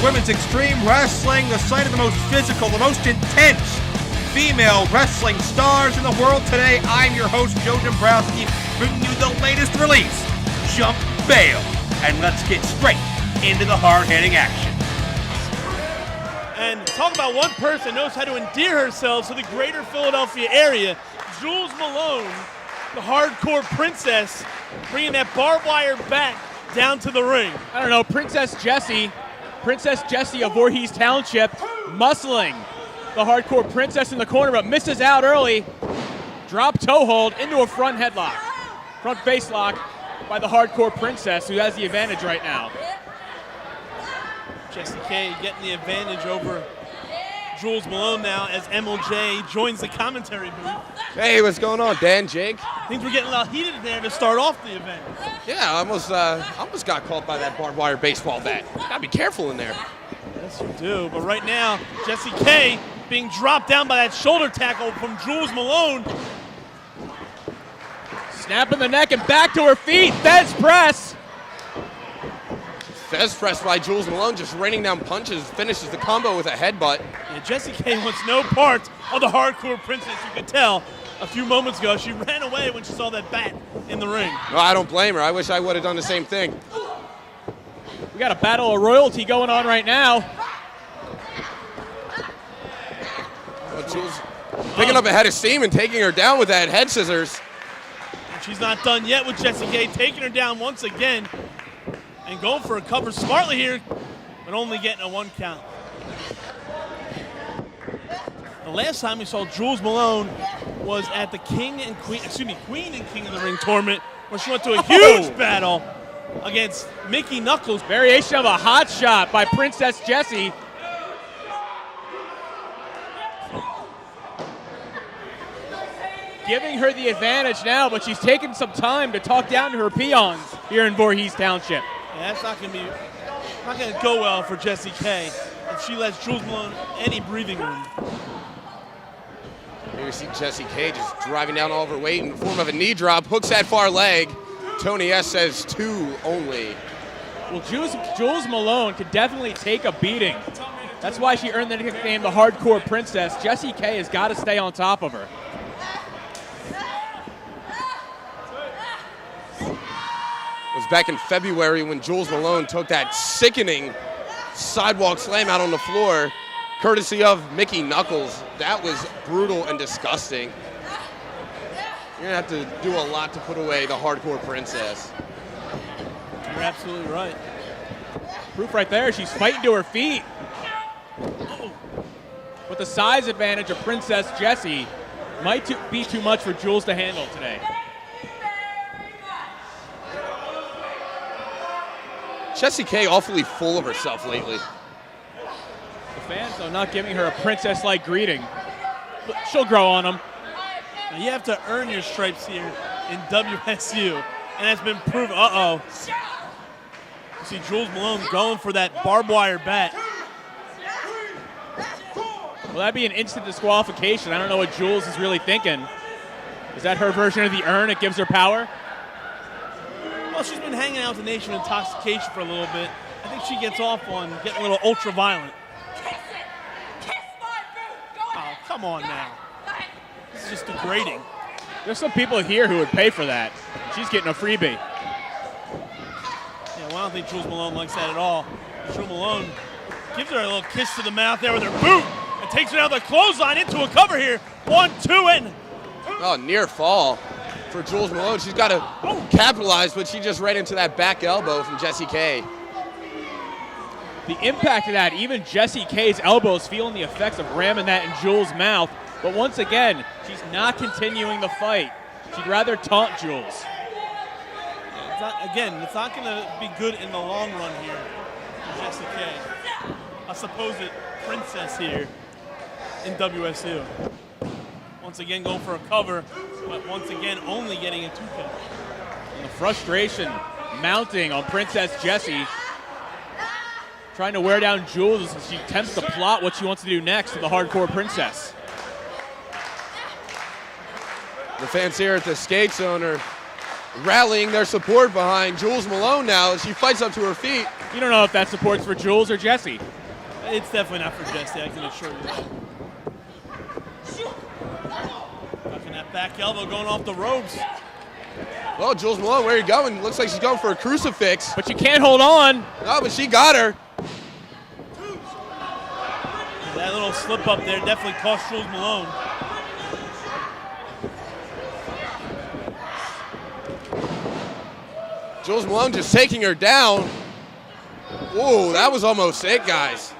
women's extreme wrestling, the site of the most physical, the most intense female wrestling stars in the world today. I'm your host, Joe Dombrowski, bringing you the latest release, Jump Bail. And let's get straight into the hard-hitting action. And talk about one person knows how to endear herself to the greater Philadelphia area. Jules Malone, the hardcore princess, bringing that barbed wire bat down to the ring. I don't know, Princess Jessie of Voorhees Township, muscling the hardcore princess in the corner, but misses out early. Drop toe hold into a front headlock. Front face lock by the hardcore princess, who has the advantage right now. Jessie K getting the advantage over Jules Malone now as MLJ joins the commentary booth. Hey, what's going on, Dan, Jake? Things were getting a little heated there to start off the event. Yeah, I almost got caught by that barbed wire baseball bat. Gotta be careful in there. Yes, you do. But right now, Jessie K being dropped down by that shoulder tackle from Jules Malone. Snap in the neck and back to her feet. Fez press. Fez press by Jules Malone, just raining down punches, finishes the combo with a headbutt. Yeah, Jessie K wants no part of the hardcore princess. You could tell a few moments ago she ran away when she saw that bat in the ring. No, I don't blame her. I wish I would have done the same thing. We got a battle of royalty going on right now. Well, Jules picking up a head of steam and taking her down with that head scissors. And she's not done yet with Jessie K, taking her down once again. And going for a cover smartly here, but only getting a 1 count. The last time we saw Jules Malone was at the Queen and King of the Ring tournament, where she went to a huge battle against Mickey Knuckles. Variation of a hot shot by Princess Jessie. Giving her the advantage now, but she's taking some time to talk down to her peons here in Voorhees Township. Yeah, that's not going to go well for Jessie K if she lets Jules Malone any breathing room. Here you see Jessie K just driving down all of her weight in the form of a knee drop, hooks that far leg. Tony S says 2 only. Well, Jules Malone could definitely take a beating. That's why she earned the nickname the Hardcore Princess. Jessie K has got to stay on top of her. It was back in February when Jules Malone took that sickening sidewalk slam out on the floor, courtesy of Mickey Knuckles. That was brutal and disgusting. You're going to have to do a lot to put away the hardcore princess. You're absolutely right. Proof right there, she's fighting to her feet. With the size advantage of Princess Jessie, might be too much for Jules to handle today. Jessie K awfully full of herself lately. The fans, though, not giving her a princess-like greeting. But she'll grow on them. Now you have to earn your stripes here in WSU, and that's been proven. Uh-oh. You see Jules Malone going for that barbed wire bat. Well, that'd be an instant disqualification. I don't know what Jules is really thinking. Is that her version of the urn? It gives her power? Well, she's been hanging out with the Nation of Intoxication for a little bit. I think she gets off on getting a little ultra-violent. Oh, come on now. This is just degrading. There's some people here who would pay for that. She's getting a freebie. Yeah, well, I don't think Jules Malone likes that at all. Jules Malone gives her a little kiss to the mouth there with her boot and takes her down the clothesline into a cover here. 1, 2, and... Oh, near fall for Jules Malone. She's got to capitalize, but she just ran into that back elbow from Jessie K. The impact of that, even Jessie K's elbows feeling the effects of ramming that in Jules' mouth. But once again, she's not continuing the fight. She'd rather taunt Jules. It's not going to be good in the long run here for Jessie K. A supposed princess here in WSU. Once again going for a cover, but once again only getting a 2 count. And the frustration mounting on Princess Jessie. Trying to wear down Jules as she attempts to plot what she wants to do next to the hardcore princess. The fans here at the skate zone are rallying their support behind Jules Malone now as she fights up to her feet. You don't know if that support's for Jules or Jesse. It's definitely not for Jesse, I can assure you that. Watching that back elbow going off the ropes. Well, Jules Malone, where are you going? Looks like she's going for a crucifix. But you can't hold on. No, but she got her. That little slip up there definitely cost Jules Malone. Jules Malone just taking her down. Whoa, that was almost it, guys.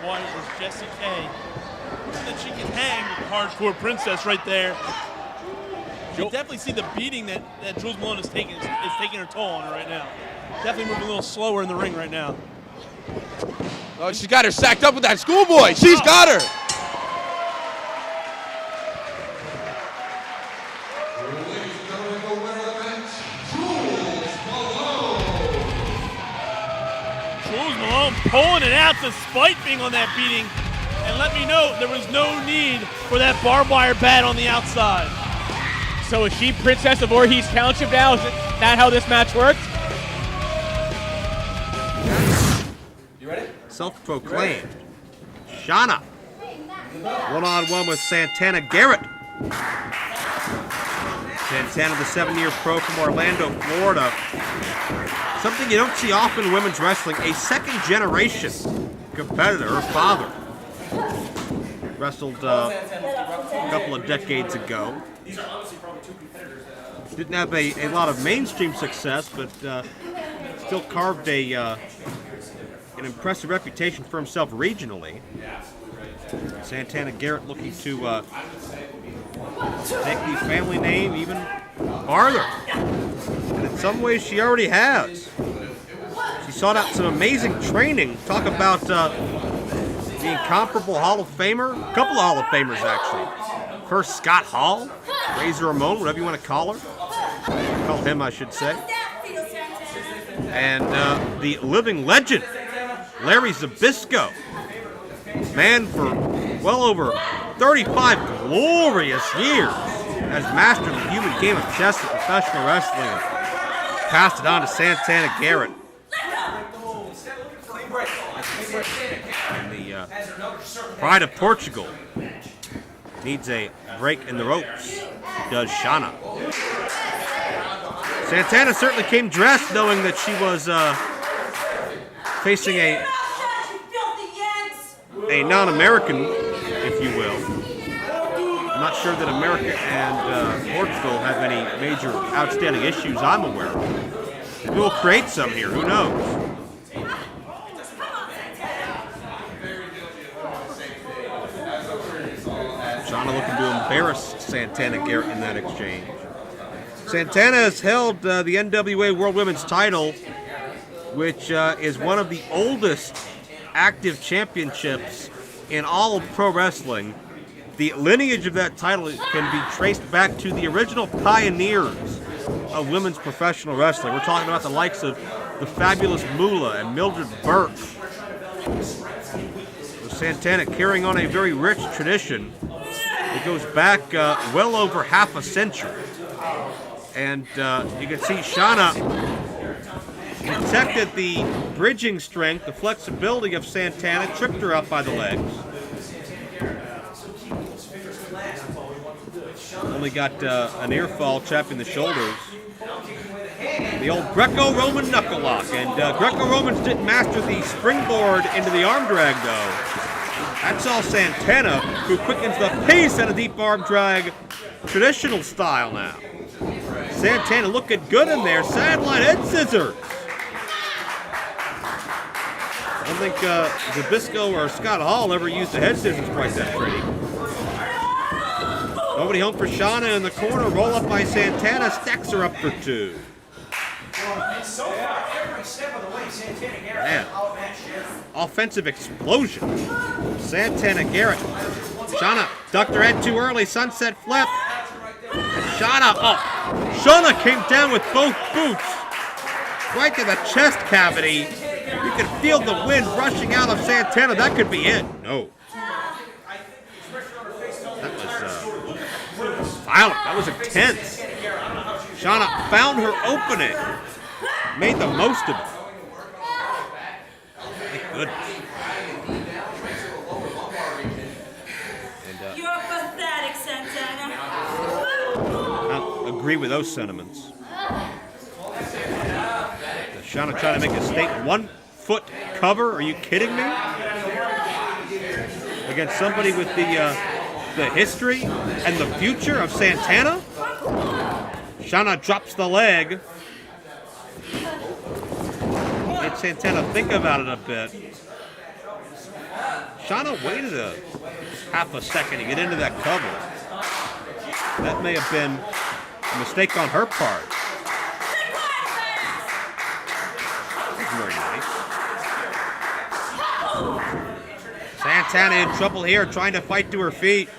One is Jessie K. That she can hang with the hardcore princess right there. You definitely see the beating that Jules Malone is taking her toll on her right now. Definitely moving a little slower in the ring right now. Oh, she's got her sacked up with that schoolboy. She's got her. Jules Malone pulling it out despite being on that beating. And let me know, there was no need for that barbed wire bat on the outside. So is she Princess of Voorhees Township now? Is that how this match works? You ready? Self-proclaimed. Shauna. One-on-one with Santana Garrett. Santana, the 7-year pro from Orlando, Florida. Something you don't see often in women's wrestling. A second-generation competitor. Her father wrestled a couple of decades ago. Didn't have a lot of mainstream success, but still carved an impressive reputation for himself regionally. Santana Garrett looking to take the family name even farther. And in some ways, she already has. She sought out some amazing training. Talk about the incomparable Hall of Famer. A couple of Hall of Famers, actually. First, Scott Hall, Razor Ramon, whatever you want to call her. Call him, I should say. And the living legend, Larry Zbyszko. Man, for well over 35 glorious years has mastered the human game of chess in professional wrestling and passed it on to Santana Garrett. And the pride of Portugal needs a break in the ropes. Does Shauna. Santana certainly came dressed knowing that she was facing a non-American, if you will. I'm not sure that America and Portugal have any major outstanding issues I'm aware of. Maybe we'll create some here, who knows? Shauna looking to embarrass Santana Garrett in that exchange. Santana has held the NWA World Women's title, which is one of the oldest active championships in all of pro wrestling. The lineage of that title can be traced back to the original pioneers of women's professional wrestling. We're talking about the likes of the fabulous Moolah and Mildred Burke. With Santana carrying on a very rich tradition that goes back well over half a century. And you can see Shauna detected the bridging strength, the flexibility of Santana, tripped her up by the legs. Only got an ear fall, chapping the shoulders. The old Greco-Roman knuckle lock, and Greco-Romans didn't master the springboard into the arm drag, though. That's all Santana, who quickens the pace at a deep arm drag, traditional style now. Santana looking good in there, sideline head scissors. I don't think Zbyszko or Scott Hall ever used the head scissors quite that pretty. Nobody home for Shauna in the corner. Roll up by Santana. Stacks her up for two. Man. Offensive explosion. Santana Garrett. Shauna ducked her head too early. Sunset flip. And Shauna up. Shauna came down with both boots. Right to the chest cavity. You could feel the wind rushing out of Santana. That could be it. No. That was violent. That was intense. Shauna found her opening, made the most of it. Thank goodness. You're pathetic, Santana. I agree with those sentiments. Shauna trying to make a statement. 1 foot cover? Are you kidding me? Against somebody with the history and the future of Santana? Shauna drops the leg. Made Santana think about it a bit. Shauna waited a half a second to get into that cover. That may have been a mistake on her part. That's very nice. Santana in trouble here, trying to fight to her feet.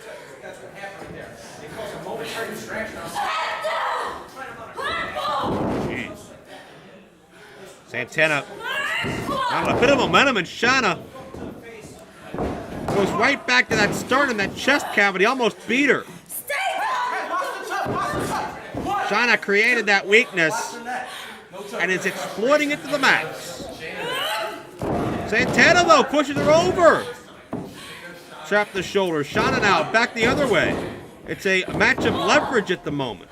Jeez. Santana on a bit of momentum, and Shauna goes right back to that sternum, that chest cavity, almost beat her. Shauna created that weakness and is exploiting it to the max. Santana, though, pushes her over. Trap the shoulder. Shauna now back the other way. It's a match of leverage at the moment.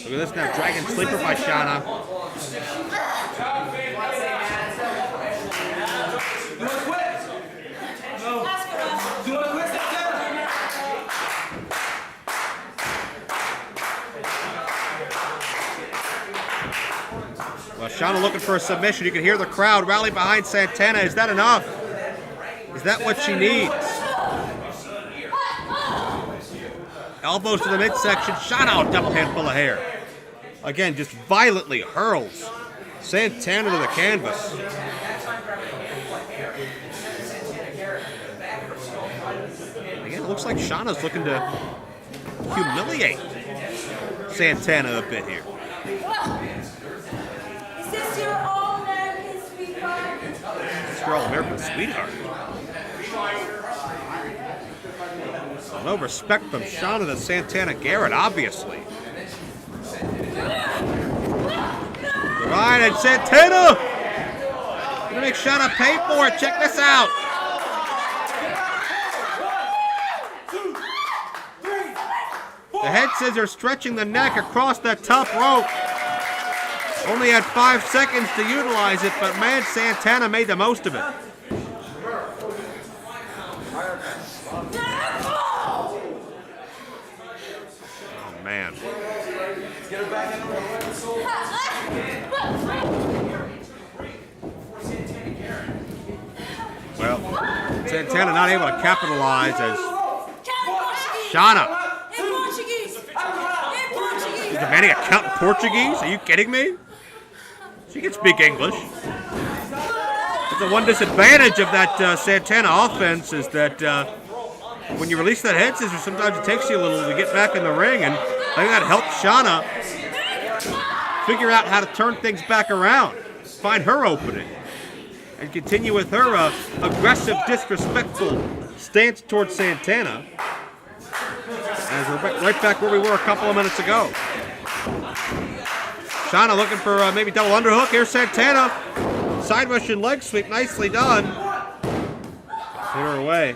Look at this now, Dragon Sleeper by Shauna. Well, Shauna looking for a submission. You can hear the crowd rally behind Santana. Is that enough? Is that what she needs? Elbows to the midsection. Shauna, double handful of hair. Again, just violently hurls Santana to the canvas. Again, it looks like Shauna's looking to humiliate Santana a bit here. Is this your all-American sweetheart? It's your all-American sweetheart. No respect from Shauna to Santana Garrett, obviously. Right, and Santana gonna make Shauna pay for it. Check this out. The head scissors stretching the neck across that top rope. Only had 5 seconds to utilize it, but man, Santana made the most of it. Oh, man. Well, Santana not able to capitalize as Shauna is demanding a count in Portuguese. Are you kidding me? She can speak English. It's the one disadvantage of that Santana offense is that when you release that head scissors, sometimes it takes you a little to get back in the ring, and I think that helped Shauna figure out how to turn things back around, find her opening, and continue with her aggressive, disrespectful stance towards Santana. As we're right back where we were a couple of minutes ago. Shauna looking for maybe double underhook. Here's Santana. Side Russian leg sweep, nicely done. Put her away.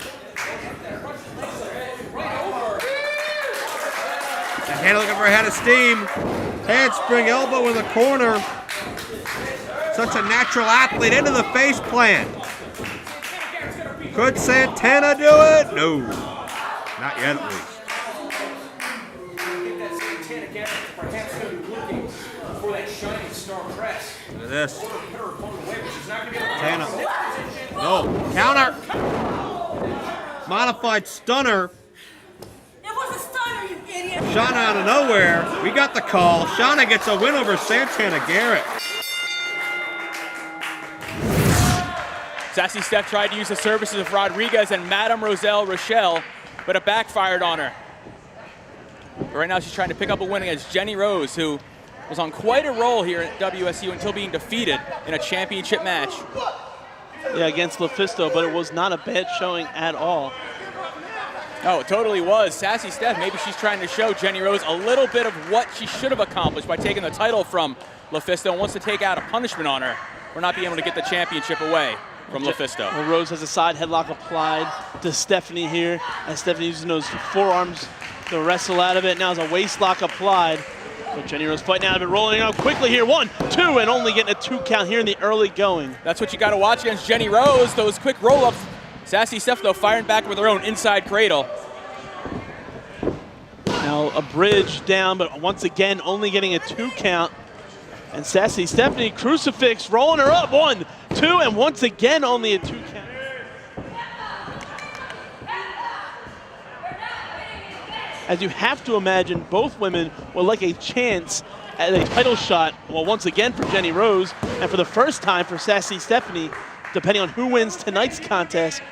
Santana looking for a head of steam. Handspring elbow in the corner. Such a natural athlete into the face plant. Could Santana do it? No. Not yet, at least. Look at this. Santana. No. Counter. Modified stunner. It was a stunner, you idiot. Shauna out of nowhere. We got the call. Shauna gets a win over Santana Garrett. Sassy Steph tried to use the services of Rodriguez and Madame Roselle Rochelle, but it backfired on her. But right now she's trying to pick up a win against Jenny Rose, who was on quite a roll here at WSU until being defeated in a championship match. Yeah, against LuFisto, but it was not a bad showing at all. Oh, it totally was. Sassy Steph, maybe she's trying to show Jenny Rose a little bit of what she should have accomplished by taking the title from LuFisto and wants to take out a punishment on her for not being able to get the championship away from LuFisto. Well, Rose has a side headlock applied to Stephanie here, and Stephanie using those forearms to wrestle out of it. Now there's a waist lock applied. But Jenny Rose fighting out of it, rolling out quickly here. 1, 2, and only getting a 2 count here in the early going. That's what you got to watch against Jenny Rose, those quick roll-ups. Sassy Steph, though, firing back with her own inside cradle. Now a bridge down, but once again, only getting a 2 count. And Sassy Stephanie, crucifix, rolling her up. 1, 2, and once again, only a 2 count. As you have to imagine, both women would like a chance at a title shot, well, once again for Jenny Rose, and for the first time for Sassy Stephanie, depending on who wins tonight's contest.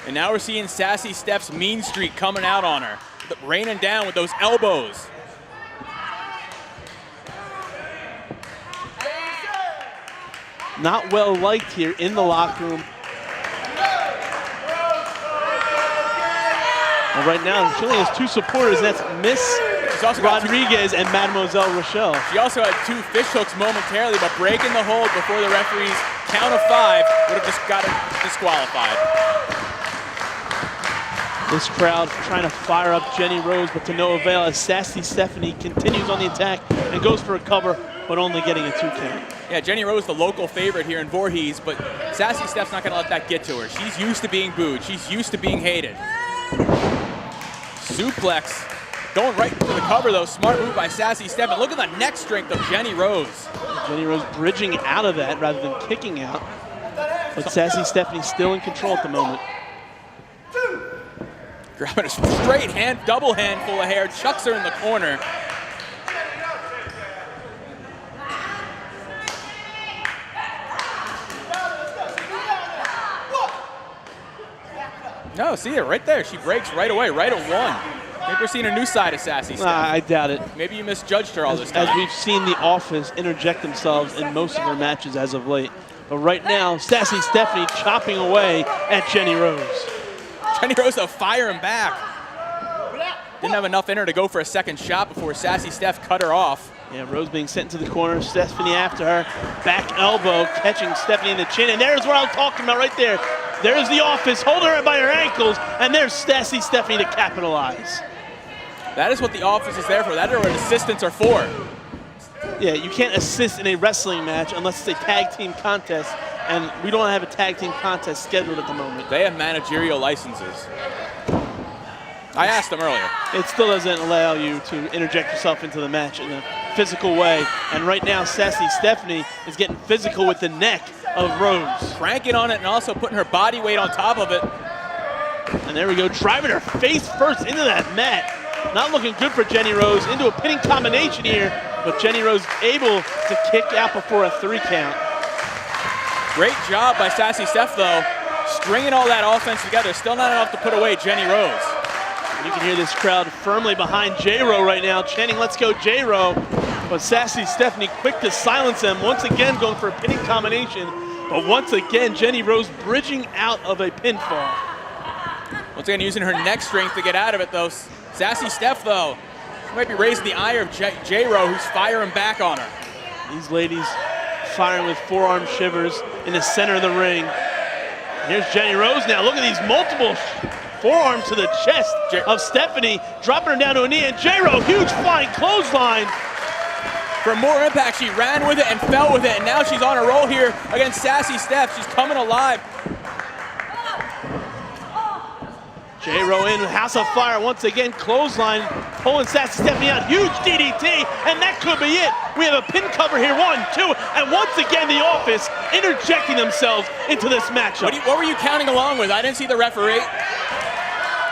And now we're seeing Sassy Steph's mean streak coming out on her, raining down with those elbows. Not well liked here in the locker room. Well, right now, she only has 2 supporters, and that's Miss Rodriguez and Mademoiselle Rochelle. She also had 2 fish hooks momentarily, but breaking the hold before the referee's count of 5 would have just got it disqualified. This crowd trying to fire up Jenny Rose, but to no avail as Sassy Stephanie continues on the attack and goes for a cover, but only getting a 2 count. Yeah, Jenny Rose, the local favorite here in Voorhees, but Sassy Steph's not going to let that get to her. She's used to being booed. She's used to being hated. Suplex. Going right into the cover, though. Smart move by Sassy Steph. And look at the neck strength of Jenny Rose. Jenny Rose bridging out of that rather than kicking out. But Sassy Stephanie still in control at the moment. Grabbing a straight hand, double handful of hair, chucks her in the corner. No, see it right there. She breaks right away, right at 1. Maybe we're seeing a new side of Sassy Steph. I doubt it. Maybe you misjudged her all this time. As we've seen The Office interject themselves in most of their matches as of late. But right now, Sassy Stephanie chopping away at Jenny Rose. Jenny Rose, though, firing back. Didn't have enough in her to go for a second shot before Sassy Steph cut her off. Yeah, Rose being sent into the corner, Stephanie after her. Back elbow, catching Stephanie in the chin, and there's what I'm talking about right there. There's The Office, holding her by her ankles, and there's Sassy Stephanie to capitalize. That is what The Office is there for. That is what assistants are for. Yeah, you can't assist in a wrestling match unless it's a tag team contest, and we don't have a tag team contest scheduled at the moment. They have managerial licenses. I asked them earlier. It still doesn't allow you to interject yourself into the match in a physical way, and right now Sassy Stephanie is getting physical with the neck of Rose. Cranking on it and also putting her body weight on top of it. And there we go, driving her face first into that mat. Not looking good for Jenny Rose, into a pinning combination here, but Jenny Rose able to kick out before a 3 count. Great job by Sassy Steph, though, stringing all that offense together. Still not enough to put away Jenny Rose. And you can hear this crowd firmly behind J-Ro right now, chanting, "Let's go J-Ro." But Sassy Stephanie quick to silence them, once again going for a pinning combination. But once again, Jenny Rose bridging out of a pinfall. Once again, using her neck strength to get out of it, though. Sassy Steph, though, she might be raising the ire of J-Ro, who's firing back on her. These ladies firing with forearm shivers in the center of the ring. Here's Jenny Rose now. Look at these multiple forearms to the chest of Stephanie, dropping her down to a knee, and J-Ro, huge flying clothesline. For more impact, she ran with it and fell with it, and now she's on a roll here against Sassy Steph. She's coming alive. J-Ro in, House of Fire once again, clothesline, pulling Sassy Stephanie out, huge DDT, and that could be it. We have a pin cover here, 1, 2, and once again The Office interjecting themselves into this matchup. What were you counting along with? I didn't see the referee.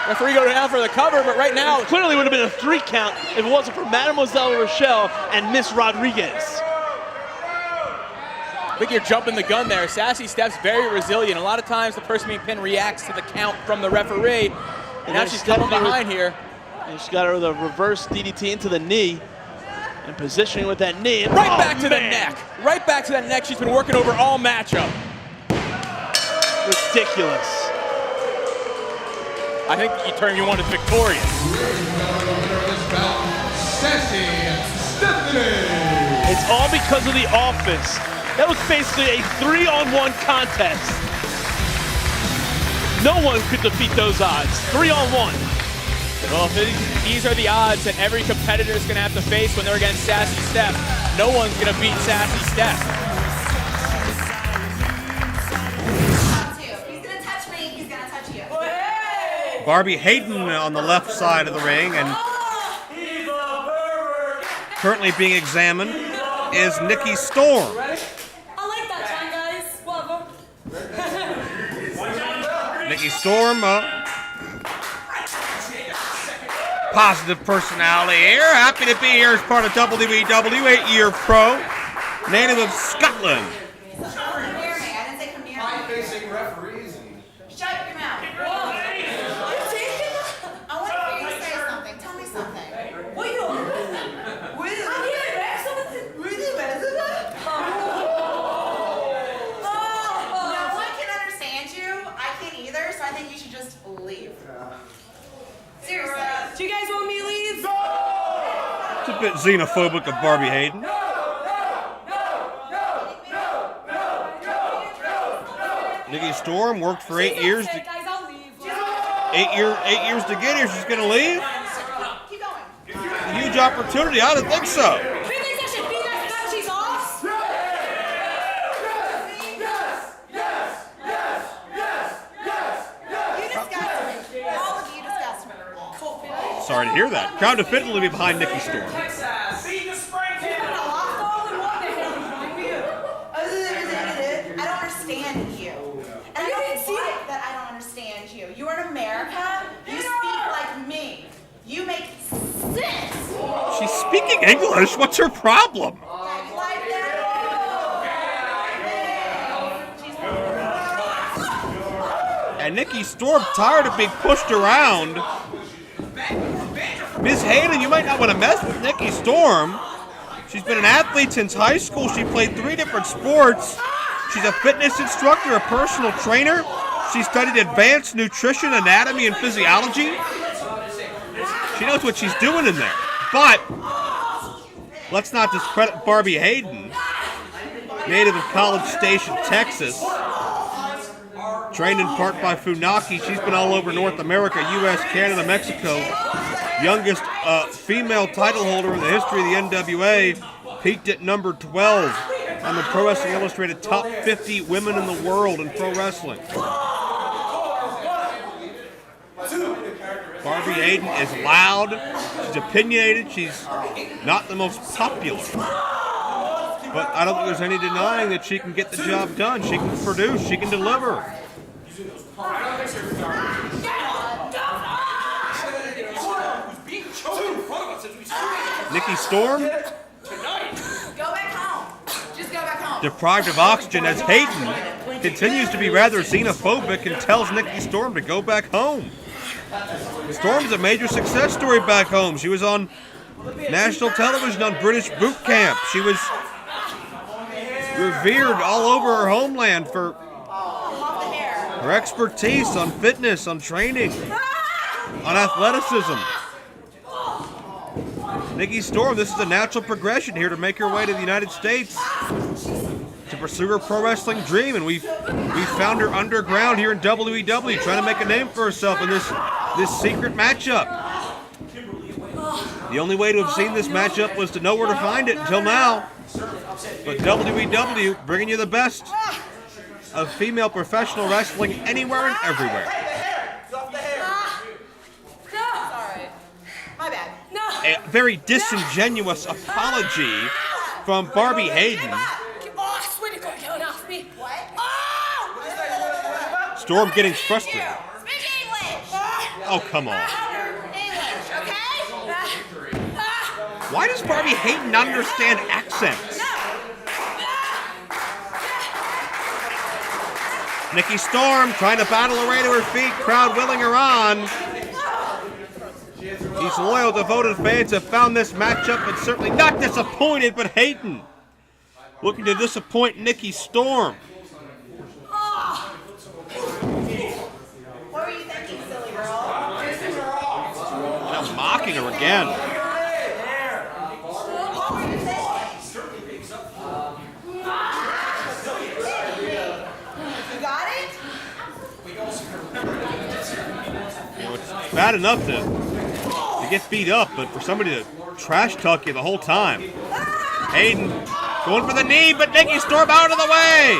Referee go down for the cover, but right now... It clearly would have been a 3 count if it wasn't for Mademoiselle Rochelle and Miss Rodriguez. I think you're jumping the gun there. Sassy Steph's very resilient. A lot of times the person being pinned reacts to the count from the referee. And now she's coming behind here. And she's got her with a reverse DDT into the knee. And positioning with that knee. Right back to the neck. Right back to that neck. She's been working over all matchup. Ridiculous. I think the term you want is victorious. It's all because of the offense. That was basically a 3-on-1 contest. No one could defeat those odds. 3-on-1. Well, these are the odds that every competitor is going to have to face when they're against Sassy Steph. No one's going to beat Sassy Steph. He's gonna touch me, he's gonna touch you. Barbie Hayden on the left side of the ring, and currently being examined is Nikki Storm. I like that time, guys. Whatever. Nikki Storm, positive personality here. Happy to be here as part of WWE, 8-year pro, native of Scotland. Come near me. I didn't say come near me. Facing referees. Shut your mouth. I want to hear you say something. Tell me something. What are you doing? I'm here to back something. Really bad. No one can understand you. I can't either, so I think you should just leave. Seriously. Do you guys want me to leave? It's a bit xenophobic of Barbie Hayden. Nikki Storm worked for 8 years. Guys, I'll leave. 8 years to get here. She's going to leave? Keep going. A huge opportunity. I don't think so. Who thinks I should be that because she's off? You disgust me. All of you disgust me. Sorry to hear that. Crowd definitively behind Nikki Storm. I don't understand you. And I don't like that I don't understand you. You are in America. You speak like me. You make sense. She's speaking English. What's her problem? Yeah, you like that? And Nikki Storm, tired of being pushed around. Ms. Hayden, you might not want to mess with Nikki Storm. She's been an athlete since high school. She played 3 different sports. She's a fitness instructor, a personal trainer. She studied advanced nutrition, anatomy, and physiology. She knows what she's doing in there. But let's not discredit Barbie Hayden, native of College Station, Texas. Trained in part by Funaki. She's been all over North America, U.S., Canada, Mexico. Youngest female title holder in the history of the NWA. Peaked at number 12 on the Pro Wrestling Illustrated Top 50 Women in the World in Pro Wrestling. Barbie Hayden is loud. She's opinionated. She's not the most popular. But I don't think there's any denying that she can get the job done. She can produce. She can deliver. Nikki Storm, Go back home. Just go back home. deprived of oxygen as Hayden continues to be rather xenophobic and tells Nikki Storm to go back home. Storm is a major success story back home. She was on national television on British Boot Camp. She was revered all over her homeland for her expertise on fitness, on training, on athleticism. Nikki Storm, this is a natural progression here to make her way to the United States to pursue her pro wrestling dream, and we found her underground here in WWE, trying to make a name for herself in this secret matchup. The only way to have seen this matchup was to know where to find it until now. But WWE bringing you the best of female professional wrestling anywhere and everywhere. Sorry. My bad. No. A very disingenuous apology from Barbie Hayden. Oh, I swear to God, get off me. What? Oh! Storm getting frustrated. Speak English. Oh, come on. English, okay? Why does Barbie Hayden not understand accents? Nikki Storm trying to battle her way to her feet, crowd willing her on. These loyal, devoted fans have found this matchup and certainly not disappointed, but Hayden looking to disappoint Nikki Storm. What were you thinking, silly girl? Now mocking her again. What were you thinking? You got it? You know, it's bad enough to get beat up, but for somebody to trash talk you the whole time. Hayden going for the knee, but Nikki Storm out of the way.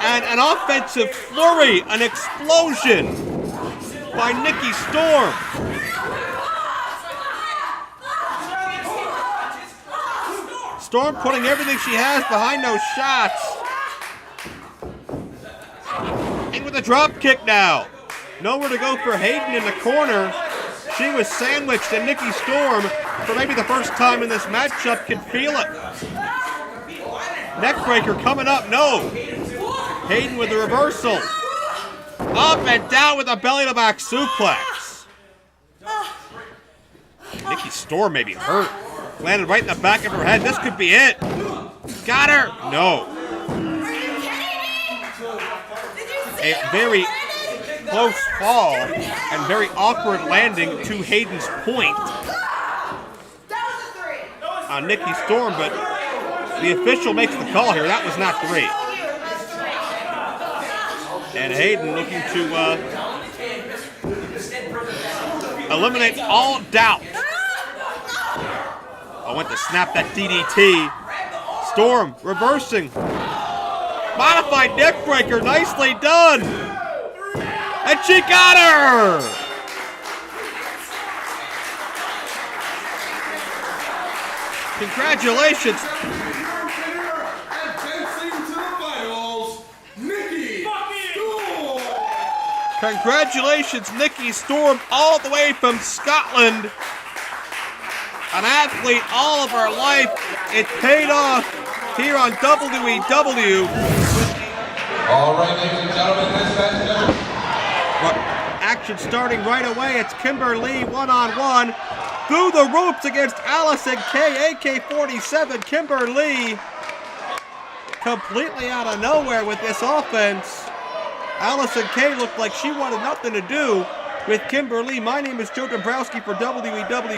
And an offensive flurry, an explosion by Nikki Storm. Storm putting everything she has behind those shots. In with a drop kick now. Nowhere to go for Hayden in the corner. She was sandwiched, and Nikki Storm, for maybe the first time in this matchup, can feel it. Neckbreaker coming up, no. Hayden with the reversal. Up and down with a belly-to-back suplex. Nikki Storm may be hurt. Landed right in the back of her head. This could be it. Got her. No. A very close fall and very awkward landing to Hayden's point on Nikki Storm, but the official makes the call here. That was not 3. And Hayden looking to eliminate all doubt. I went to snap that DDT. Storm reversing. Modified neckbreaker, nicely done. And she got her! Congratulations. Congratulations, Nikki Storm, all the way from Scotland. An athlete all of her life. It paid off here on WEW. All right, ladies and gentlemen, this match. Action starting right away. It's Kimberly one-on-one through the ropes against Allison K, AK-47. Kimberly completely out of nowhere with this offense. Allison K looked like she wanted nothing to do with Kimberly. My name is Joe Dombrowski for WEW.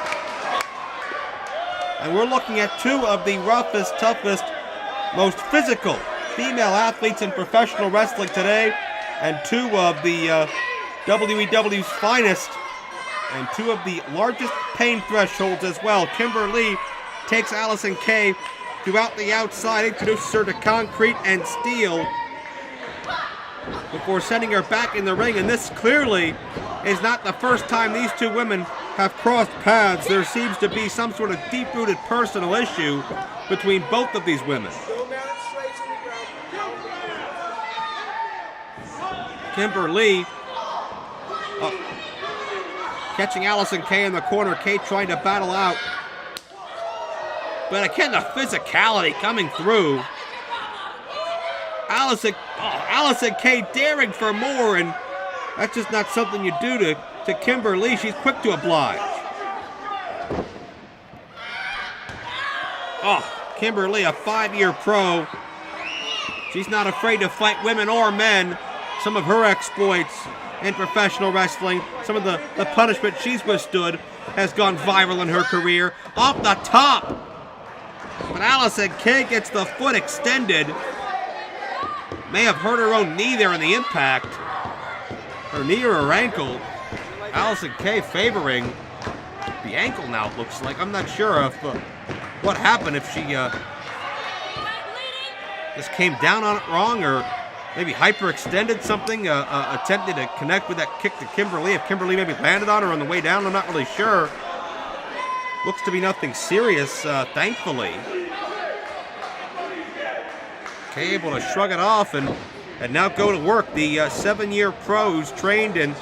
And we're looking at 2 of the roughest, toughest, most physical female athletes in professional wrestling today. And 2 of the WEW's finest and 2 of the largest pain thresholds as well. Kimberly takes Allison K throughout the outside, introduces her to concrete and steel before sending her back in the ring. And this clearly is not the first time these 2 women have crossed paths. There seems to be some sort of deep-rooted personal issue between both of these women. Kimberly catching Allison K in the corner. K trying to battle out. But again, the physicality coming through. Allison K daring for more, and that's just not something you do to Kimberly. She's quick to oblige. Oh, Kimberly, a 5-year pro. She's not afraid to fight women or men. Some of her exploits in professional wrestling, some of the punishment she's withstood has gone viral in her career. Off the top. But Allison K gets the foot extended. May have hurt her own knee there in the impact. Her knee or her ankle. Allison K favoring the ankle now, it looks like. I'm not sure if what happened, if she just came down on it wrong or maybe hyperextended something, attempted to connect with that kick to Kimberly. If Kimberly maybe landed on her on the way down, I'm not really sure. Looks to be nothing serious, thankfully. Kay able to shrug it off and now go to work. The 7-year pros trained in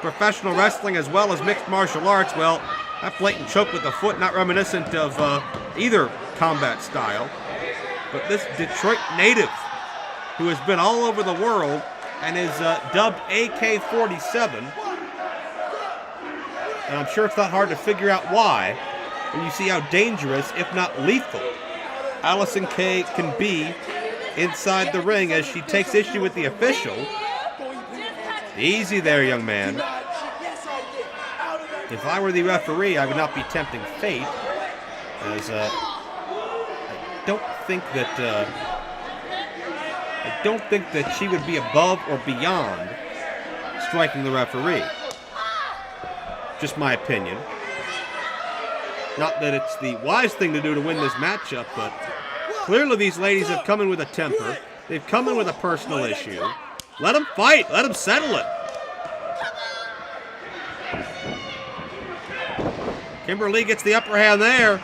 professional wrestling as well as mixed martial arts. Well, that blatant choke with the foot, not reminiscent of either combat style. But this Detroit native, who has been all over the world and is dubbed AK-47, and I'm sure it's not hard to figure out why when you see how dangerous, if not lethal, Allison Kay can be inside the ring as she takes issue with the official. Easy there, young man. If I were the referee, I would not be tempting fate, as I don't think that she would be above or beyond striking the referee. Just my opinion. Not that it's the wise thing to do to win this matchup, but clearly these ladies have come in with a temper. They've come in with a personal issue. Let them fight. Let them settle it. Kimber Lee gets the upper hand there.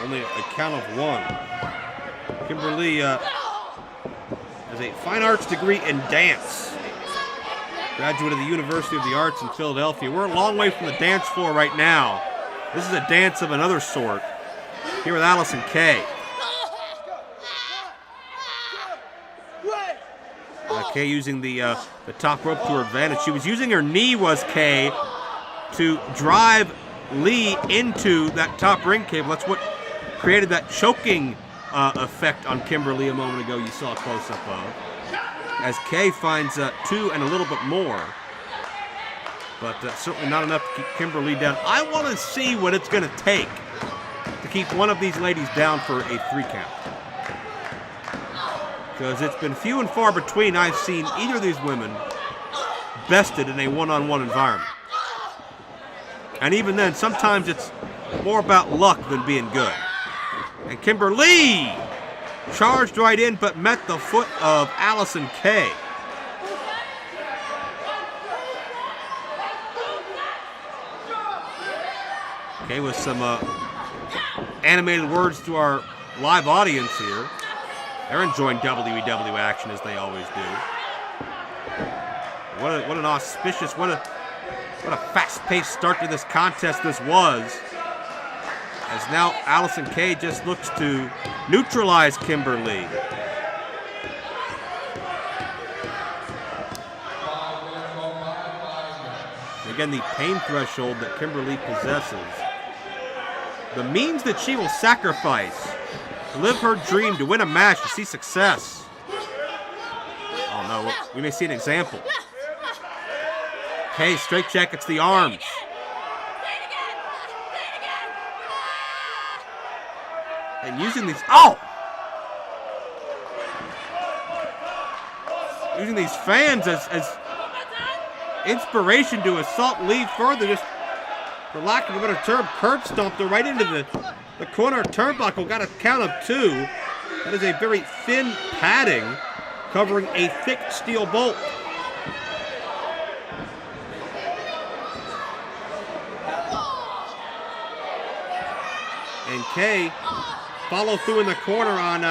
Only a count of one. Kimber Lee has a fine arts degree in dance. Graduate of the University of the Arts in Philadelphia. We're a long way from the dance floor right now. This is a dance of another sort. Here with Allison Kay. Kay using the top rope to her advantage. She was using her knee, was Kay, to drive Lee into that top ring cable. That's what created that choking effect on Kimber Lee a moment ago you saw a close-up of. As Kay finds 2 and a little bit more. But certainly not enough to keep Kimber Lee down. I want to see what it's going to take to keep one of these ladies down for a 3 count. Because it's been few and far between I've seen either of these women bested in a one-on-one environment. And even then, sometimes it's more about luck than being good. And Kimber Lee charged right in, but met the foot of Allison Kay. Okay, with some animated words to our live audience here. They're enjoying WEW action as they always do. What an auspicious, what a fast-paced start to this contest this was. As now Allison Kay just looks to neutralize Kimber Lee. Again, the pain threshold that Kimber Lee possesses. The means that she will sacrifice to live her dream, to win a match, to see success. Oh no, we may see an example. Kay straight jackets the arms. And using these, using these fans as inspiration to assault Lee further, just for lack of a better term, curb stomped her right into the corner turnbuckle. Got a count of 2. That is a very thin padding covering a thick steel bolt. And Kay follow through in the corner on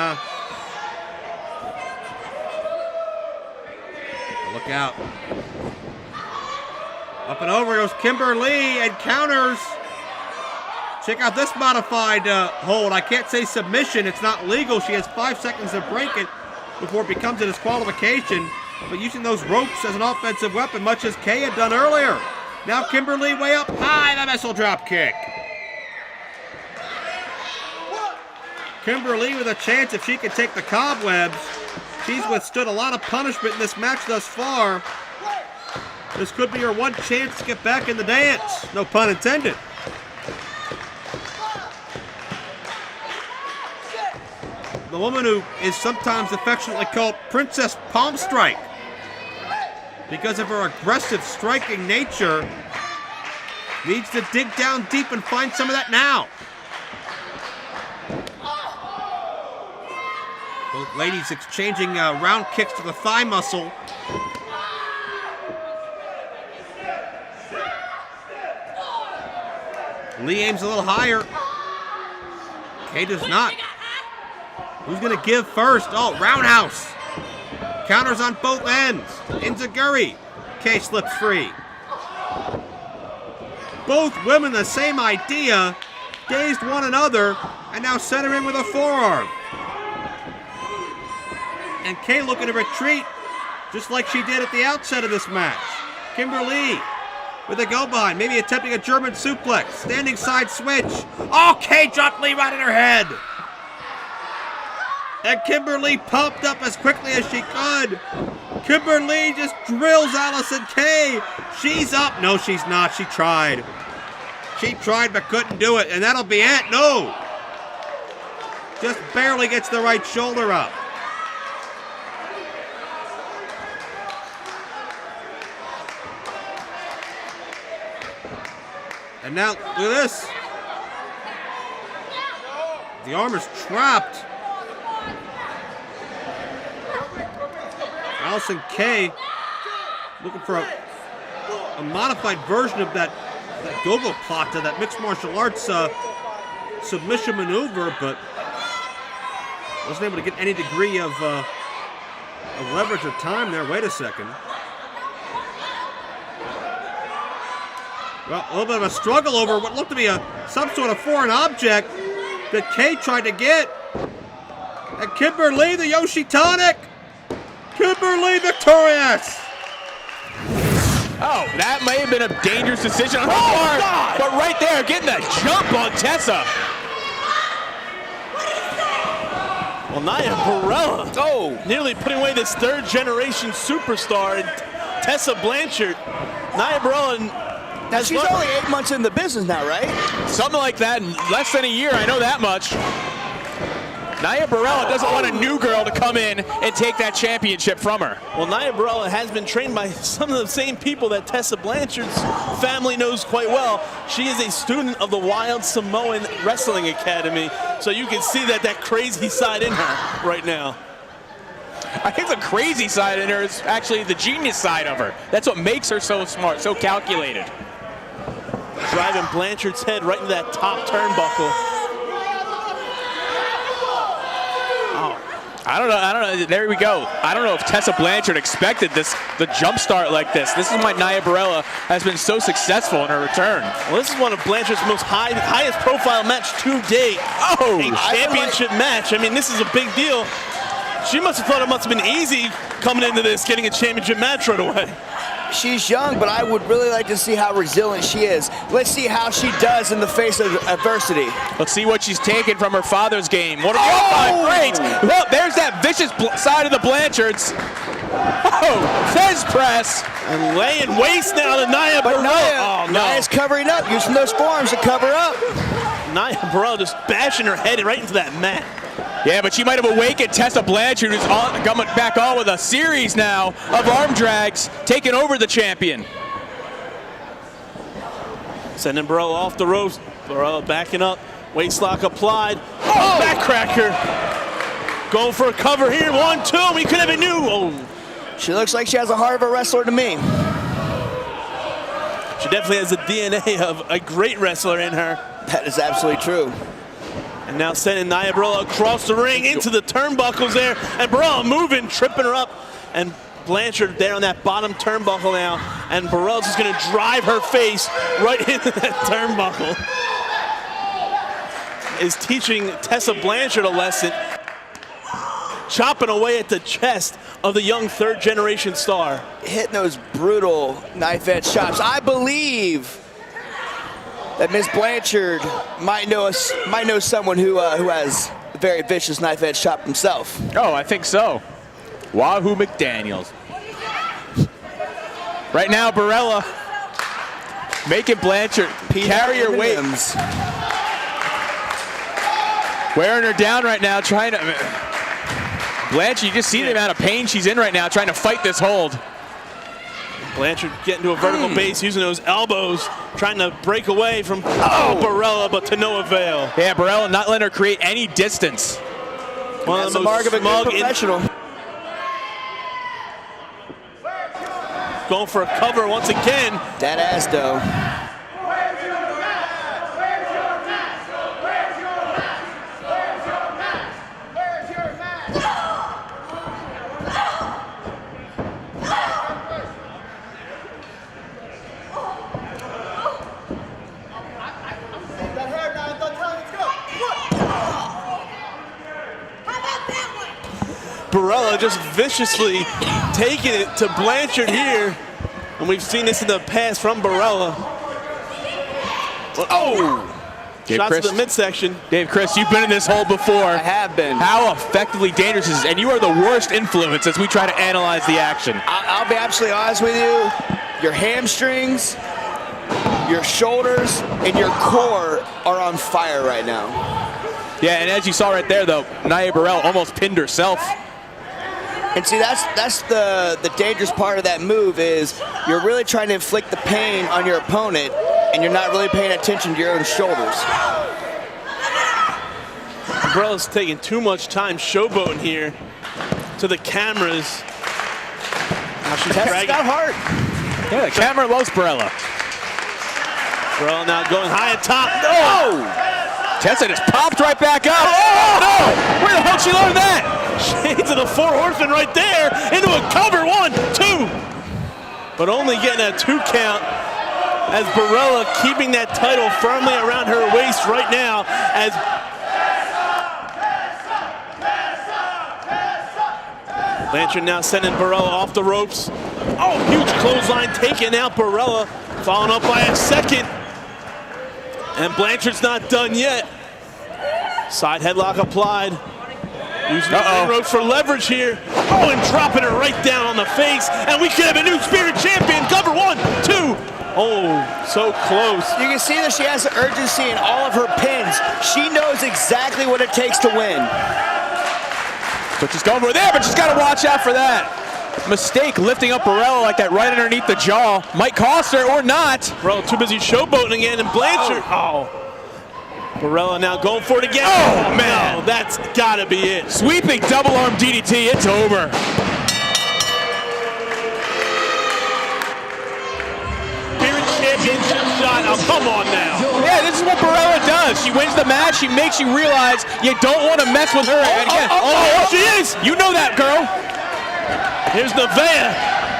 look out. Up and over goes Kimber Lee and counters. Check out this modified hold. I can't say submission. It's not legal. She has 5 seconds to break it before it becomes a disqualification. But using those ropes as an offensive weapon, much as Kay had done earlier. Now Kimber Lee way up high. The missile drop kick. Kimber Lee with a chance if she can take the cobwebs. She's withstood a lot of punishment in this match thus far. This could be her one chance to get back in the dance. No pun intended. The woman who is sometimes affectionately called Princess Palm Strike because of her aggressive striking nature needs to dig down deep and find some of that now. Both ladies exchanging round kicks to the thigh muscle. Lee aims a little higher. Kay does not. Who's going to give first? Oh, roundhouse. Counters on both ends. Enziguri. Kay slips free. Both women the same idea. Dazed one another. And now centering with a forearm. And Kay looking to retreat just like she did at the outset of this match. Kimberly with a go behind, maybe attempting a German suplex. Standing side switch. Oh, Kay dropped Lee right in her head. And Kimberly pumped up as quickly as she could. Kimberly just drills Allison Kay. She's up. No, she's not. She tried. She tried but couldn't do it. And that'll be it. No. Just barely gets the right shoulder up. And now, look at this. The arm is trapped. Allison Kay looking for a modified version of that go-go plata, that mixed martial arts submission maneuver, but wasn't able to get any degree of leverage or time there. Wait a second. Well, a little bit of a struggle over what looked to be some sort of foreign object that Kay tried to get. And Kimberly, the Yoshi Tonic. Kimberly victorious. Oh, that may have been a dangerous decision on her part, but right there, getting that jump on Tessa. Well, Nia Barella nearly putting away this third-generation superstar, and Tessa Blanchard. Nia Barella. Now, she's only 8 months in the business now, right? Something like that in less than a year, I know that much. Nia Barella doesn't want a new girl to come in and take that championship from her. Well, Nia Barella has been trained by some of the same people that Tessa Blanchard's family knows quite well. She is a student of the Wild Samoan Wrestling Academy, so you can see that crazy side in her right now. I think the crazy side in her is actually the genius side of her. That's what makes her so smart, so calculated. Driving Blanchard's head right into that top turnbuckle. I don't know. There we go. I don't know if Tessa Blanchard expected the jump start like this. This is why Nia Barella has been so successful in her return. Well, this is one of Blanchard's most highest profile match to date. Oh! A championship match. I mean, this is a big deal. She must have thought it must have been easy coming into this, getting a championship match right away. She's young, but I would really like to see how resilient she is. Let's see how she does in the face of adversity. Let's see what she's taken from her father's game. What great! Well, there's that vicious side of the Blanchards. Oh, Fez press. And laying waste now to Nia Barella. Nia's covering up, using those forearms to cover up. Nia Barella just bashing her head right into that mat. Yeah, but she might have awakened Tessa Blanchard, who's coming back on with a series now of arm drags, taking over the champion. Sending Barella off the ropes. Barella backing up. Waist lock applied. Oh, backcracker. Going for a cover here. 1-2. We could have been new. Oh. She looks like she has a heart of a wrestler to me. She definitely has the DNA of a great wrestler in her. That is absolutely true. And now sending Nia Barella across the ring into the turnbuckles there. And Barella moving, tripping her up. And Blanchard there on that bottom turnbuckle now. And Barella's just going to drive her face right into that turnbuckle. Is teaching Tessa Blanchard a lesson. Chopping away at the chest of the young third-generation star. Hitting those brutal knife-edge chops. I believe that Miss Blanchard might know someone who has a very vicious knife-edge chop himself. Oh, I think so. Wahoo McDaniels. Right now, Barella making Blanchard carry her weight. Wearing her down right now, trying to... Blanchard, you just see the amount of pain she's in right now, trying to fight this hold. Blanchard getting to a vertical base, using those elbows, trying to break away from Barella, but to no avail. Yeah, Barella not letting her create any distance. That's the mark of a good professional. Going for a cover once again. That ass, though. Barella just viciously taking it to Blanchard here. And we've seen this in the past from Barella. Oh! Dave Shots Chris, to the midsection. Dave, Chris, you've been in this hole before. I have been. How effectively dangerous is this? And you are the worst influence as we try to analyze the action. I'll be absolutely honest with you. Your hamstrings, your shoulders, and your core are on fire right now. Yeah, and as you saw right there, though, Nia Burrell almost pinned herself. And see, that's the dangerous part of that move is you're really trying to inflict the pain on your opponent, and you're not really paying attention to your own shoulders. Barella's taking too much time showboating here to the cameras. Now she's That's got heart. Yeah, the camera loves Barella. Barella now going high at top. Oh! Tessa just popped right back up. Oh, no! Where the hell did she learn that? Shades of the Four Horsemen right there. Into a cover. 1, 2. But only getting a 2 count as Barella keeping that title firmly around her waist right now as Blanchard now sending Barella off the ropes. Oh, huge clothesline taking out Barella. Followed up by a second. And Blanchard's not done yet. Side headlock applied. Using the ring ropes for leverage here. Oh, and dropping her right down on the face. And we could have a new Spirit Champion. Cover 1, 2. Oh, so close. You can see that she has urgency in all of her pins. She knows exactly what it takes to win. So she's going for there, but she's got to watch out for that. Mistake lifting up Barella like that right underneath the jaw. Might cost her or not. Barella too busy showboating again, and Blanchard. Oh. Barella now going for it again. Oh, man. No, that's got to be it. Sweeping double arm DDT. It's over. Spirit Championship shot. Oh, come on now. Yeah, this is what Barella does. She wins the match. She makes you realize you don't want to mess with her. And again, She is. You know that, girl. Here's Nevaeh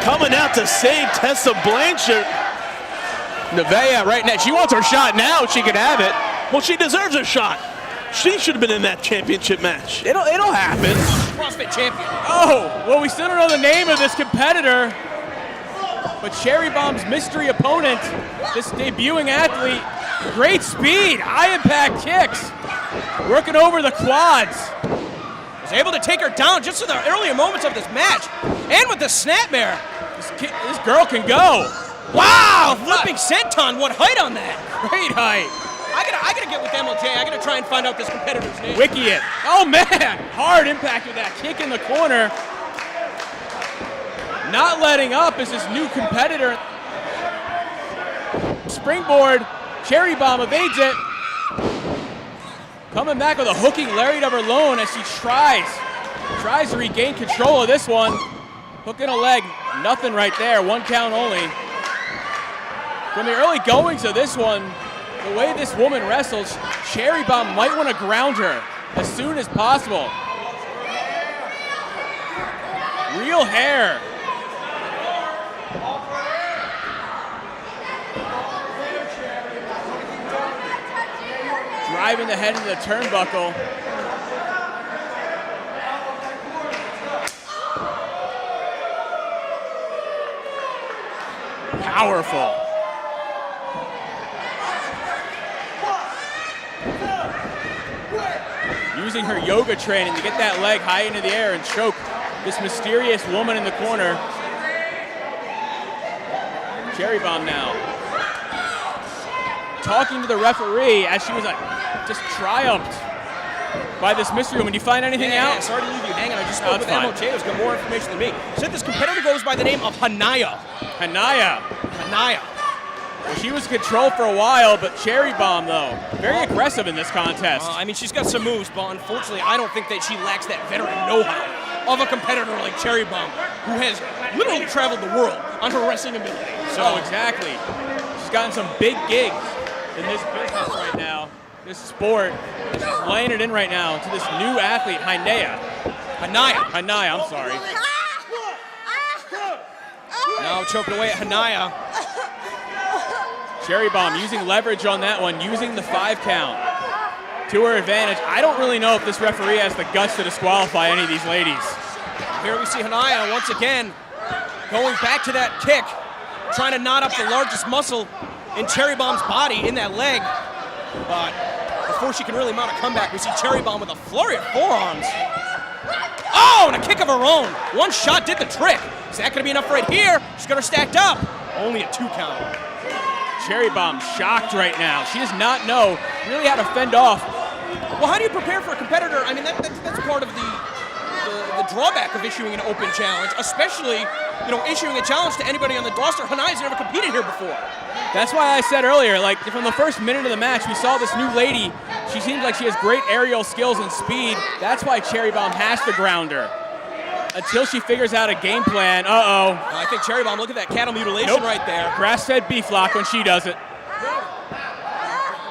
coming out to save Tessa Blanchard. Nevaeh right now. She wants her shot now. She can have it. Well, she deserves a shot. She should have been in that championship match. It'll happen. CrossFit champion. Oh, well, we still don't know the name of this competitor. But Cherry Bomb's mystery opponent, this debuting athlete, great speed, high impact kicks, working over the quads. Was able to take her down just in the earlier moments of this match. And with the snapmare. This girl can go. Wow, flipping senton, what height on that? Great height. I gotta get with MLJ. I gotta try and find out this competitor's name. Wiki it. Oh man, hard impact with that kick in the corner. Not letting up is this new competitor. Springboard, Cherry Bomb evades it. Coming back with a hooking lariat of her own as she tries to regain control of this one. Hooking a leg, nothing right there, 1 count only. From the early goings of this one, the way this woman wrestles, Cherry Bomb might want to ground her as soon as possible. Real hair. Driving the head into the turnbuckle. Powerful. Using her yoga training to get that leg high into the air and choke this mysterious woman in the corner. Cherry Bomb now. Talking to the referee as she was just triumphed by this mystery woman. Do you find anything out? Yeah, sorry to leave you hanging. I just spoke with MLJ, who's got more information than me. Said this competitor goes by the name of Hanaya. Hanaya. Well, she was in control for a while, but Cherry Bomb, though, very aggressive in this contest. I mean, she's got some moves, but unfortunately, I don't think that she lacks that veteran know-how of a competitor like Cherry Bomb, who has literally traveled the world on her wrestling ability. So exactly. She's gotten some big gigs in this business right now, this sport. She's laying it in right now to this new athlete, Hanaya, I'm sorry. Now choking away at Hanaya. Cherry Bomb using leverage on that one, using the 5 count to her advantage. I don't really know if this referee has the guts to disqualify any of these ladies. Here we see Hanaya once again going back to that kick. trying to knot up the largest muscle in Cherry Bomb's body in that leg. But before she can really mount a comeback, we see Cherry Bomb with a flurry of forearms. Oh, and a kick of her own. One shot did the trick. Is that going to be enough right here? She's got her stacked up. Only a 2 count. Cherry Bomb shocked right now. She does not know really how to fend off. Well, how do you prepare for a competitor? I mean, that's part of the drawback of issuing an open challenge, especially, issuing a challenge to anybody on the roster. Hanai's never competed here before. That's why I said earlier, like, from the first minute of the match, we saw this new lady. She seems like she has great aerial skills and speed. That's why Cherry Bomb has to ground her. Until she figures out a game plan. I think Cherry Bomb, look at that cattle mutilation right there. Grass-fed beef lock when she does it.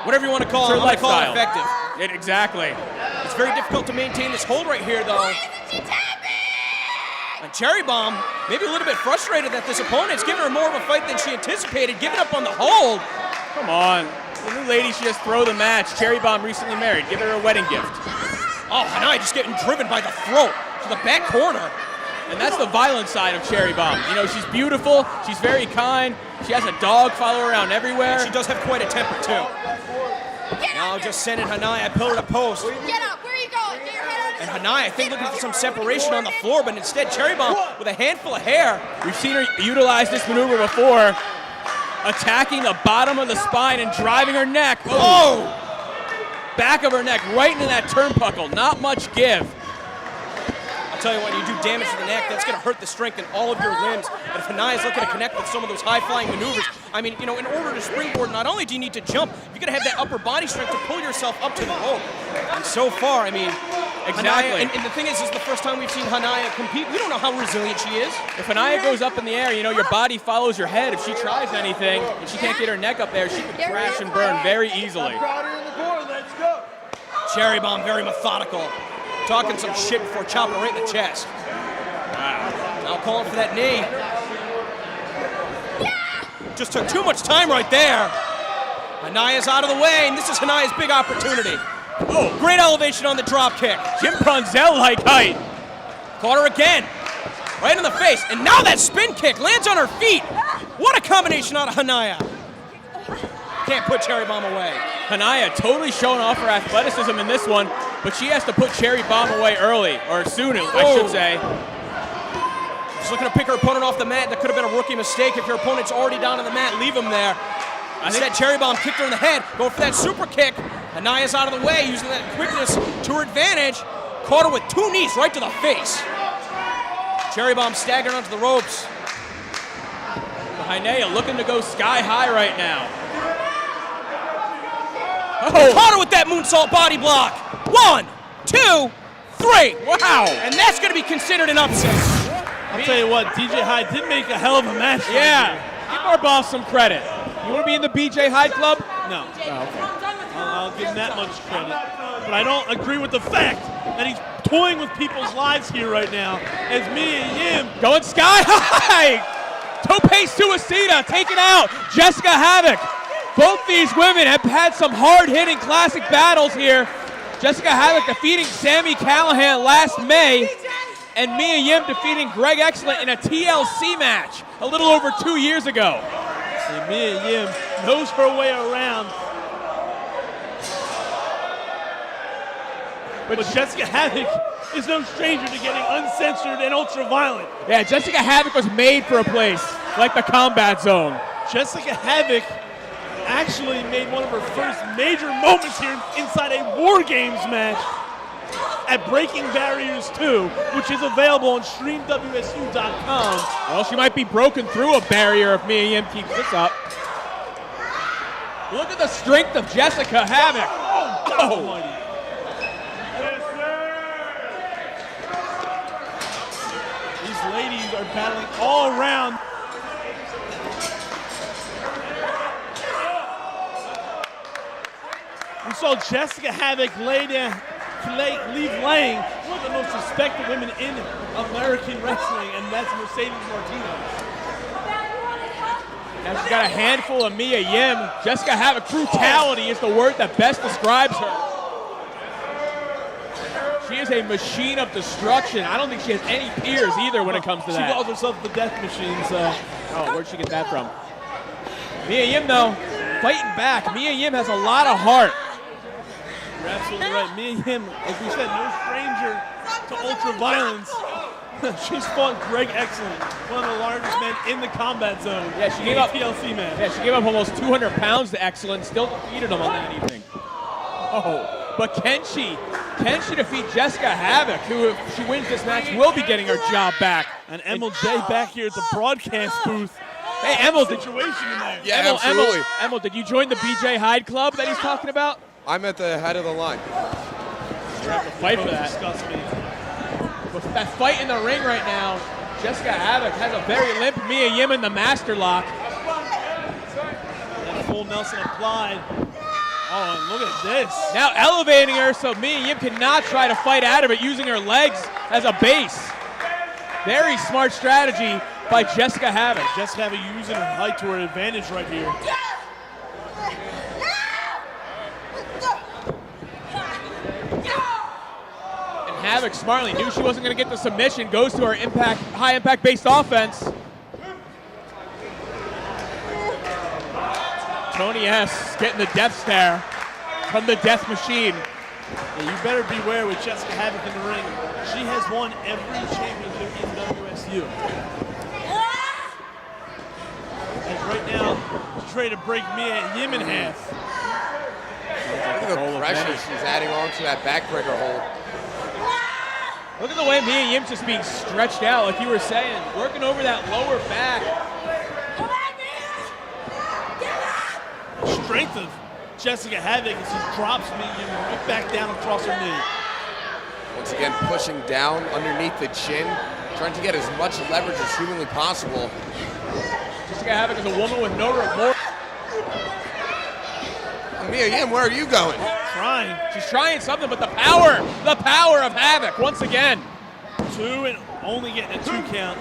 Whatever you want to call it, I'm going to call it effective. Exactly. It's very difficult to maintain this hold right here, though. And Cherry Bomb, maybe a little bit frustrated that this opponent's giving her more of a fight than she anticipated, giving up on the hold. Come on. The new lady should just throw the match. Cherry Bomb recently married. Give her a wedding gift. Oh, Hanai just getting driven by the throat to the back corner. And that's the violent side of Cherry Bomb. She's beautiful. She's very kind. She has a dog follow her around everywhere. And she does have quite a temper, too. Now just sending Hanai at pillar to post. Get up. Where are you going? Get your head out. And Hanai, I think, looking for some separation on the floor, but instead Cherry Bomb with a handful of hair. We've seen her utilize this maneuver before, attacking the bottom of the spine and driving her neck. Oh! Back of her neck, right into that turnbuckle. Not much give. I'll tell you what, you do damage to the neck, that's going to hurt the strength in all of your limbs. But if Hanai is looking to connect with some of those high-flying maneuvers, I mean, in order to springboard, not only do you need to jump, you've got to have that upper body strength to pull yourself up to the rope. And so far, I mean, exactly. Hanai, and the thing is, this is the first time we've seen Hanai compete. We don't know how resilient she is. If Hanai goes up in the air, your body follows your head. If she tries anything and she can't get her neck up there, she could crash and burn very easily. Cherry Bomb very methodical. Talking some shit before chopping her right in the chest. Wow. Now calling for that knee. Just took too much time right there. Hanaya's out of the way, and this is Hanaya's big opportunity. Oh, great elevation on the drop kick. Jim Brunzell-like height. Caught her again. Right in the face. And now that spin kick lands on her feet. What a combination out of Hanaya. Can't put Cherry Bomb away. Hanaya totally showing off her athleticism in this one, but she has to put Cherry Bomb away early, or soon, I should say. She's looking to pick her opponent off the mat. That could have been a rookie mistake. If your opponent's already down on the mat, leave him there. Instead, Cherry Bomb kicked her in the head. Go for that super kick. Hanaya's out of the way, using that quickness to her advantage. Caught her with 2 knees right to the face. Cherry Bomb staggered onto the ropes. Hanaya looking to go sky high right now. Caught her with that moonsault body block. 1, 2, 3. Wow. And that's going to be considered an upset. I'll tell you what, DJ Hyde did make a hell of a match. Yeah. Give our boss some credit. You want to be in the BJ Hyde Club? No. Oh, okay. I'll give him that much credit. But I don't agree with the fact that he's toying with people's lives here right now. As Mia Yim going sky high. Tope Suicida taken out. Jessica Havoc. Both these women have had some hard-hitting classic battles here. Jessica Havoc defeating Sami Callihan last May, and Mia Yim defeating Greg Excellent in a TLC match a little over 2 years ago. And Mia Yim knows her way around. But Jessica Havoc is no stranger to getting uncensored and ultra-violent. Yeah, Jessica Havoc was made for a place like the Combat Zone. Jessica Havoc actually made one of her first major moments here inside a War Games match at Breaking Barriers 2, which is available on StreamWSU.com. Well, she might be broken through a barrier if Mia Yim keeps this up. Look at the strength of Jessica Havoc. Oh. These ladies are battling all around. We saw Jessica Havoc leave laying one of the most respected women in American wrestling, and that's Mercedes Martinez. Now she's got a handful of Mia Yim. Jessica Havoc, brutality is the word that best describes her. She is is a machine of destruction. I don't think she has any peers either when it comes to that. She calls herself the death machine, so. Oh, where'd she get that from? Mia Yim, though, fighting back. Mia Yim has a lot of heart. You're absolutely right. Mia Yim, like we said, no stranger to ultra violence. She's fought Greg Excellent, one of the largest men in the combat zone. Yeah, she gave up TLC man. Yeah, she gave up almost 200 pounds to Excellent, still defeated him on that evening. Oh, but can she defeat Jessica Havoc, who, if she wins this match, will be getting her job back? And MLJ back here at the broadcast booth. Hey, Emil, Situation in there. Yeah, absolutely. Emil, did you join the BJ Hyde Club that he's talking about? I'm at the head of the line. We're have to fight for that. Disgust me. With that fight in the ring right now, Jessica Havoc has a very limp Mia Yim in the master lock. And full Nelson applied. Oh, and look at this. Now elevating her so Mia Yim cannot try to fight out of it using her legs as a base. Very smart strategy by Jessica Havoc. Jessica Havoc using her height to her advantage right here. And Havoc smartly knew she wasn't going to get the submission, goes to her high impact based offense. Tony S. getting the death stare from the death machine. Yeah, you better beware with Jessica Havoc in the ring. She has won every championship in WSU. And right now, she's ready to break Mia Yim in half. Look at the pressure she's adding on to that backbreaker hold. Look at the way Mia Yim's just being stretched out, like you were saying, working over that lower back. Strength of Jessica Havoc as she drops Mia Yim right back down across her knee. Once again, pushing down underneath the chin, trying to get as much leverage as humanly possible. Jessica Havoc is a woman with no remorse. Mia Yim, where are you going? Trying. She's trying something, but the power of Havoc once again. 2 and only getting a 2 count.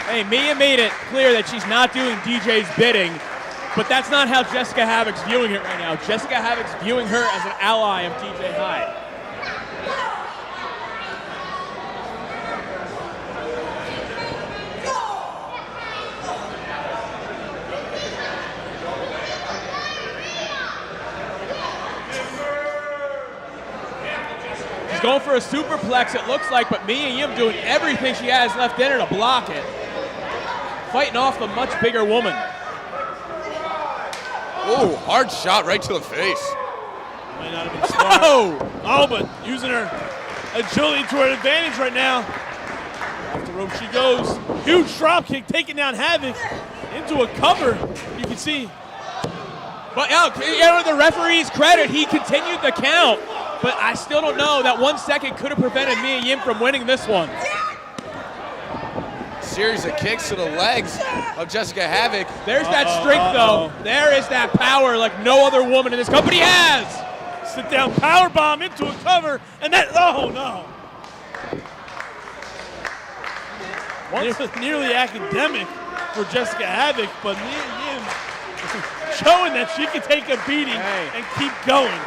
Hey, Mia made it clear that she's not doing DJ's bidding, but that's not how Jessica Havoc's viewing it right now. Jessica Havoc's viewing her as an ally of DJ Hyde. She's going for a superplex, it looks like, but Mia Yim doing everything she has left in her to block it. Fighting off the much bigger woman. Oh, hard shot right to the face. Might not have been smart. Oh, but using her agility to her advantage right now. Off the rope she goes. Huge drop kick, taking down Havoc into a cover. You can see. But the referee's credit, he continued the count. But I still don't know. That 1 second could have prevented Mia Yim from winning this one. Series of kicks to the legs of Jessica Havoc. There's that strength, though. There is that power like no other woman in this company has. Sit down power bomb into a cover, and that, oh no. Nearly academic for Jessica Havoc, but Mia Yim showing that she can take a beating and keep going.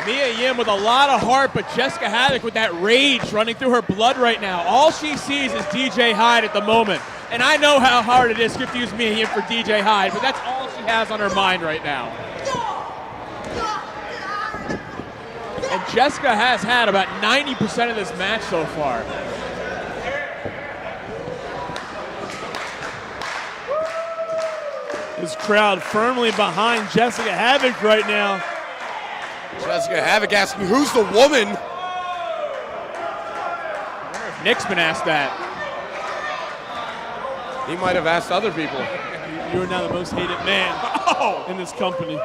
Mia Yim with a lot of heart, but Jessica Havoc with that rage running through her blood right now. All she sees is DJ Hyde at the moment. And I know how hard it is to confuse Mia Yim for DJ Hyde, but that's all she has on her mind right now. And Jessica has had about 90% of this match so far. This crowd firmly behind Jessica Havoc right now. Jessica Havoc asking, who's the woman? I wonder if Nick's been asked that. He might have asked other people. You are now the most hated man in this company.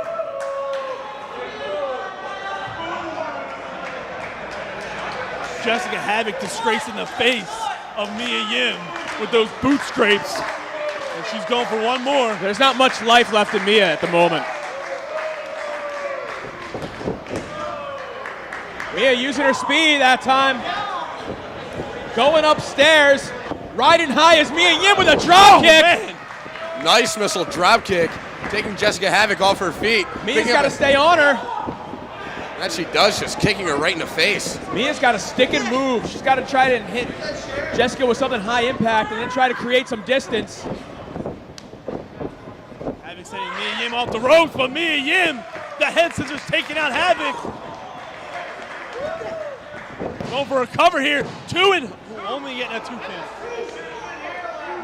Jessica Havoc disgracing the face of Mia Yim with those boot scrapes. And she's going for one more. There's not much life left in Mia at the moment. Mia using her speed that time. Going upstairs. Riding high as Mia Yim with a drop kick. Man. Nice missile drop kick. taking Jessica Havoc off her feet. Mia's got to stay on her. That she does, just kicking her right in the face. Mia's got to stick and move. She's got to try to hit Jessica with something high impact and then try to create some distance. Havoc sending Mia Yim off the ropes, but Mia Yim, the head scissors taking out Havoc. Going for a cover here. Two and only getting a 2-pin.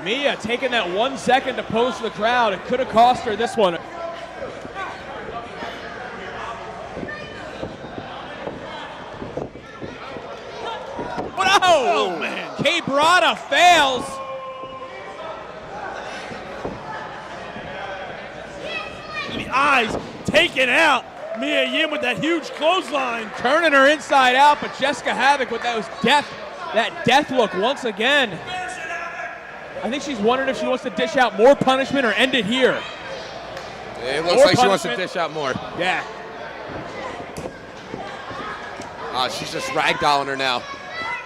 Mia taking that 1 second to pose to the crowd. It could have cost her this one. Oh, man. K-Brada fails. The eyes taken out. Mia Yim with that huge clothesline. Turning her inside out, but Jessica Havoc with that death look once again. I think she's wondering if she wants to dish out more punishment or end it here. It looks like she wants to dish out more. Yeah. She's just ragdolling her now.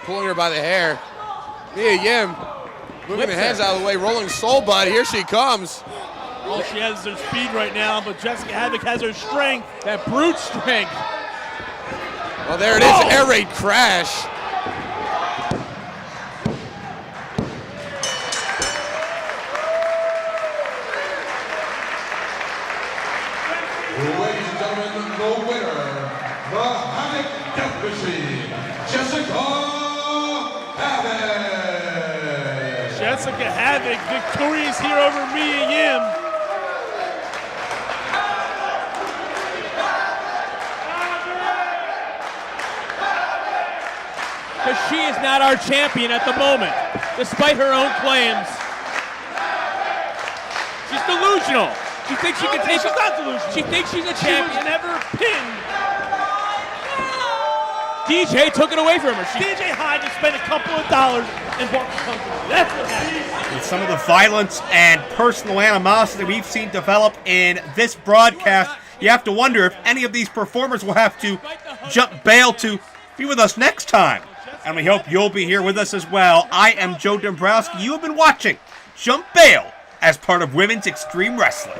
Pulling her by the hair. Mia Yim moving the hands out of the way, rolling soul bud. Here she comes. All she has is her speed right now, but Jessica Havoc has her strength. That brute strength. Well, there it is, air raid crash. Ladies and gentlemen, the winner, the Havoc Death Machine, Jessica Havoc. Jessica Havoc victorious here over Mia Yim. Because she is not our champion at the moment, despite her own claims. She's delusional. She thinks she can take. She's not delusional. She thinks she's a She was champion. never pinned. DJ took it away from her. DJ Hyde just spent a couple of dollars and bought the company. That's what happened. With some of the violence and personal animosity we've seen develop in this broadcast, you have to wonder if any of these performers will have to jump bail to be with us next time. And we hope you'll be here with us as well. I am Joe Dombrowski. You have been watching Jump Bail as part of Women's Extreme Wrestling.